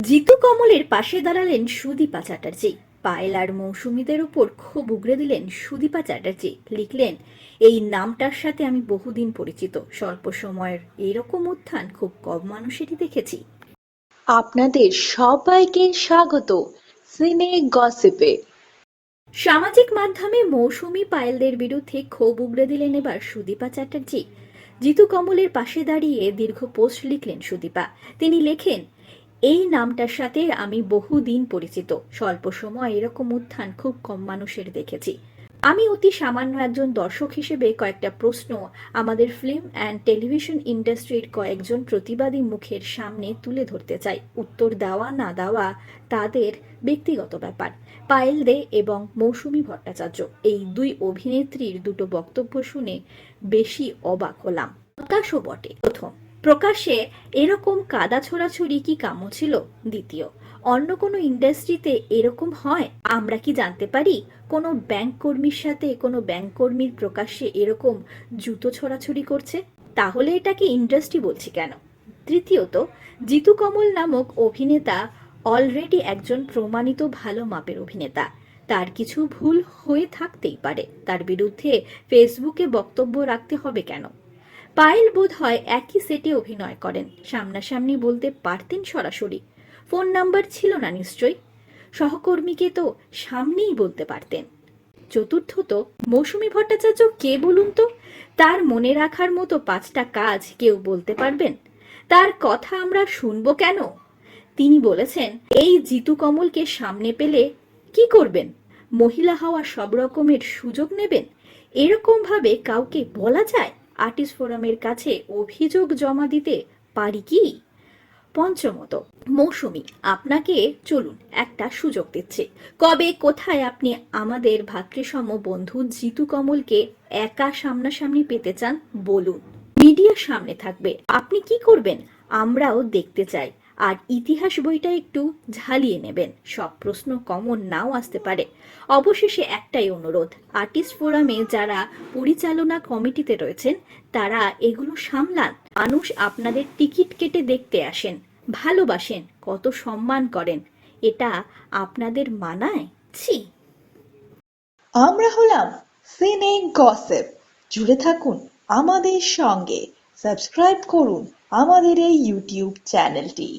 জিতু কমলের পাশে দাঁড়ালেন সুদীপা চ্যাটার্জি। পায়েল আর মৌসুমীদের উপর ক্ষোভ উগরে দিলেন সুদীপা চ্যাটার্জি। লিখলেন, এই নামটার সাথে আমি বহুদিন পরিচিত। স্বল্প সময়ের এরকম উত্থান খুব কম মানুষেরই দেখেছি। আপনাদের সবাইকে স্বাগত সিনে গসিপে। সামাজিক মাধ্যমে মৌসুমী পায়েলদের বিরুদ্ধে ক্ষোভ উগরে দিলেন এবার সুদীপা চ্যাটার্জি। জিতু কমলের পাশে দাঁড়িয়ে দীর্ঘ পোস্ট লিখলেন সুদীপা। তিনি লেখেন, এই নামটার সাথে আমি বহুদিন পরিচিত। স্বল্প সময় এরকম উত্থান খুব কম মানুষের দেখেছি। আমি অতি সামান্য একজন দর্শক হিসেবে কয়েকটা প্রশ্ন আমাদের ফিল্ম অ্যান্ড টেলিভিশন ইন্ডাস্ট্রির কয়েকজন প্রতিবাদী মুখের সামনে তুলে ধরতে চাই। উত্তর দেওয়া না দেওয়া তাদের ব্যক্তিগত ব্যাপার। পায়েল দে এবং মৌসুমী ভট্টাচার্য, এই দুই অভিনেত্রীর দুটো বক্তব্য শুনে বেশি অবাক হলাম, হতাশও বটে। প্রথম, প্রকাশ্যে এরকম কাদা ছোড়াছুড়ি কি কাম্য ছিল? দ্বিতীয়, অন্য কোনো ইন্ডাস্ট্রিতে এরকম হয়? আমরা কি জানতে পারি কোনো ব্যাংক কর্মীর সাথে কোনো ব্যাংক কর্মীর প্রকাশ্যে এরকম জুতো ছোড়াছুড়ি করছে? তাহলে এটাকে ইন্ডাস্ট্রি বলছি কেন? তৃতীয়ত, জিতু কমল নামক অভিনেতা অলরেডি একজন প্রমাণিত ভালো মাপের অভিনেতা। তার কিছু ভুল হয়ে থাকতেই পারে, তার বিরুদ্ধে ফেসবুকে বক্তব্য রাখতে হবে কেন? পায়েল বোধ হয় একই সেটে অভিনয় করেন, সামনাসামনি বলতে পারতেন সরাসরি। ফোন নাম্বার ছিল না নিশ্চয়ই, সহকর্মীকে তো সামনেই বলতে পারতেন। চতুর্থত, মৌসুমী ভট্টাচার্য কে বলুন তো? তার মনে রাখার মতো 5টা কাজ কেউ বলতে পারবেন? তার কথা আমরা শুনবো কেন? তিনি বলেছেন, এই জিতু কমলকে সামনে পেলে কি করবেন? মহিলা হওয়ার সব রকমের সুযোগ নেবেন? এরকম ভাবে কাউকে বলা যায়? আর্টিস্ট ফোরামের কাছে অভিযোগ জমা দিতে পারি কি? পঞ্চমত, মৌসুমী, আপনাকে চলুন একটা সুযোগ দিচ্ছে। কবে কোথায় আপনি আমাদের ভাতৃসম বন্ধু জিতু কমলকে একা সামনাসামনি পেতে চান বলুন। মিডিয়ার সামনে থাকবে, আপনি কি করবেন আমরাও দেখতে চাই। আর ইতিহাস বইটা একটু ঝালিয়ে নেবেন, সব প্রশ্ন কমন নাও আসতে পারে। অবশেষে একটাই অনুরোধ, আর্টিস্ট ফোরামে যারা পরিচালনা কমিটিতে রয়েছেন তারা এগুলো সামলান। মানুষ আপনাদের টিকিট কেটে দেখতে আসেন, ভালোবাসেন, কত সম্মান করেন, এটা আপনাদের মানায়? ছি। আমরা হলাম সিনে গসিপ। জুড়ে থাকুন আমাদের সঙ্গে, সাবস্ক্রাইব করুন আমাদের এই ইউটিউব চ্যানেলটি।